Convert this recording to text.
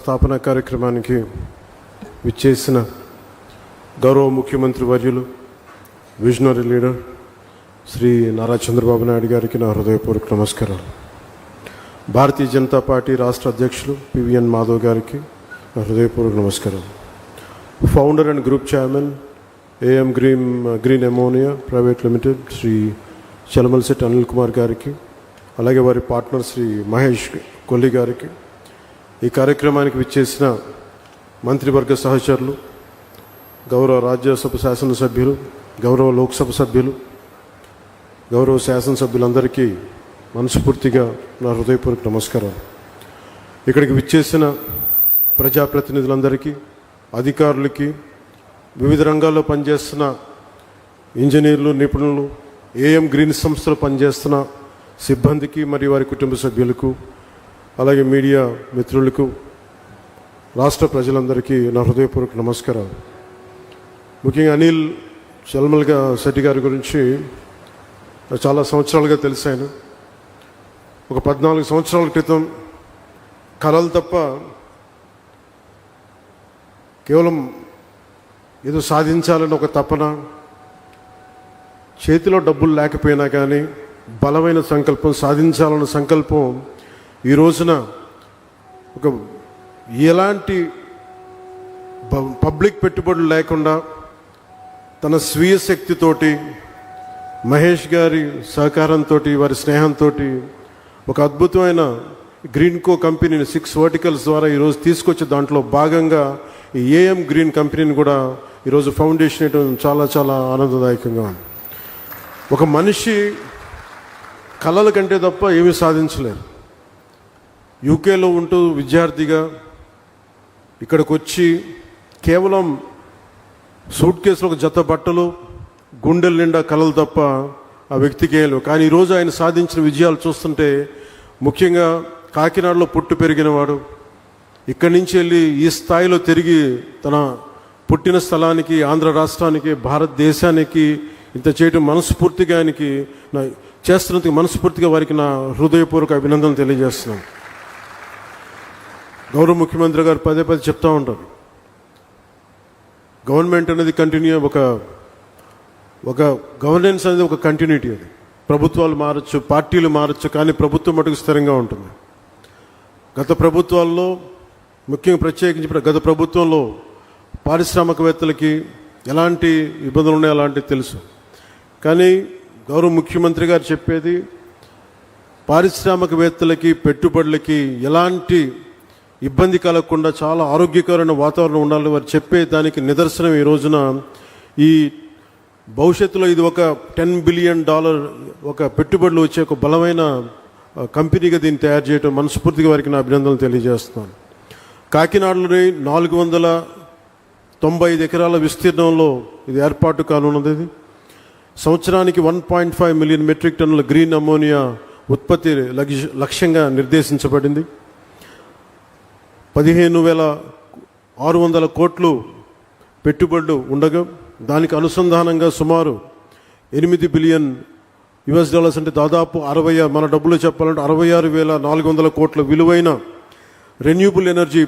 స్థాపన కార్యక్రమానికి విచ్చేసిన గౌరవ ముఖ్యమంత్రి వర్యులు విజనరీ లీడర్ శ్రీ నారా చంద్రబాబు నాయుడు గారికి నా హృదయపూర్వక నమస్కారాలు. భారతీయ జనతా పార్టీ రాష్ట్ర అధ్యక్షులు పివిఎన్ మాధవ్ గారికి నా హృదయపూర్వక నమస్కారాలు. Founder and group chairman AM green ammonia private limited Shri Chalamalasetti Anil Kumar గారికి, అలాగే వారి పార్ట్నర్ శ్రీ మహేష్ కొల్లి గారికి, ఈ కార్యక్రమానికి విచ్చేసిన మంత్రివర్గ సహచరులు, గౌరవ రాజ్యసభ శాసనసభ్యులు, గౌరవ లోక్సభ సభ్యులు, గౌరవ శాసనసభ్యులందరికీ మనస్ఫూర్తిగా నా హృదయపూర్వక నమస్కారం. ఇక్కడికి విచ్చేసిన ప్రజాప్రతినిధులందరికీ, అధికారులకి, వివిధ రంగాల్లో పనిచేస్తున్న ఇంజనీర్లు, నిపుణులు, ఏఎం గ్రీన్ సంస్థలో పనిచేస్తున్న సిబ్బందికి మరియు వారి కుటుంబ సభ్యులకు, అలాగే మీడియా మిత్రులకు, రాష్ట్ర ప్రజలందరికీ నా హృదయపూర్వక నమస్కారాలు. ముఖ్యంగా అనిల్ చలమలశెట్టి గారి గురించి చాలా సంవత్సరాలుగా తెలిసాను. ఒక 14 సంవత్సరాల క్రితం కలలు తప్ప కేవలం ఏదో సాధించాలని ఒక తపన, చేతిలో డబ్బులు లేకపోయినా కానీ బలమైన సంకల్పం, సాధించాలన్న సంకల్పం ఈ రోజున ఒక ఎలాంటి పబ్లిక్ పెట్టుబడులు లేకుండా తన స్వీయ శక్తితోటి, మహేష్ గారి సహకారంతో, వారి స్నేహంతో ఒక అద్భుతమైన గ్రీన్కో కంపెనీని 6 వర్టికల్స్ ద్వారా ఈరోజు తీసుకొచ్చి దాంట్లో భాగంగా ఈ ఏఎం గ్రీన్ కంపెనీని కూడా ఈరోజు ఫౌండేషన్ వేయడం చాలా చాలా ఆనందదాయకంగా ఉంది. ఒక మనిషి కళల కంటే తప్ప ఏమీ సాధించలేరు. యూకేలో ఉంటూ విద్యార్థిగా ఇక్కడికి వచ్చి కేవలం సూట్ కేసులో ఒక జత బట్టలు, గుండెల నిండా కళలు తప్ప ఆ వ్యక్తికి ఏం లేవు. కానీ ఈరోజు ఆయన సాధించిన విజయాలు చూస్తుంటే, ముఖ్యంగా కాకినాడలో పుట్టి పెరిగినవాడు, ఇక్కడి నుంచి వెళ్ళి ఈ స్థాయిలో తిరిగి తన పుట్టిన స్థలానికి, ఆంధ్ర రాష్ట్రానికి, భారతదేశానికి ఇంత చేయటం మనస్ఫూర్తిగా ఆయనకి చేస్తున్నందుకు మనస్ఫూర్తిగా వారికి నా హృదయపూర్వక అభినందనలు తెలియజేస్తున్నాను. గౌరవ ముఖ్యమంత్రి గారు పదే చెప్తూ ఉంటారు, గవర్నమెంట్ అనేది కంటిన్యూ, ఒక గవర్నెన్స్ అనేది ఒక కంటిన్యూటీ. అది ప్రభుత్వాలు మారచ్చు, పార్టీలు మారచ్చు, కానీ ప్రభుత్వం మటుకు స్థిరంగా ఉంటుంది. గత ప్రభుత్వాల్లో, ముఖ్యంగా ప్రత్యేకించి గత ప్రభుత్వంలో పారిశ్రామికవేత్తలకి ఎలాంటి ఇబ్బందులు ఉన్నాయో అలాంటివి తెలుసు. కానీ గౌరవ ముఖ్యమంత్రి గారు చెప్పేది, పారిశ్రామికవేత్తలకి, పెట్టుబడులకి ఎలాంటి ఇబ్బంది కలగకుండా చాలా ఆరోగ్యకరమైన వాతావరణం ఉండాలి వారు చెప్పే దానికి నిదర్శనం ఈ రోజున ఈ భవిష్యత్తులో ఇది ఒక $10 బిలియన్ ఒక పెట్టుబడులు వచ్చే ఒక బలమైన కంపెనీగా దీన్ని తయారు చేయడం మనస్ఫూర్తిగా వారికి నా అభినందనలు తెలియజేస్తున్నాను. కాకినాడలోని 495 ఎకరాల విస్తీర్ణంలో ఇది ఏర్పాటు కానున్నది. ఇది సంవత్సరానికి 1.5 మిలియన్ మెట్రిక్ టన్నుల గ్రీన్ అమోనియా ఉత్పత్తి లక్ష్యంగా నిర్దేశించబడింది. 15,600 కోట్లు పెట్టుబడులు ఉండగా దానికి అనుసంధానంగా సుమారు $8 బిలియన్ అంటే దాదాపు 60, మన డబ్బులు చెప్పాలంటే 66,400 కోట్ల విలువైన రెన్యూబుల్ ఎనర్జీ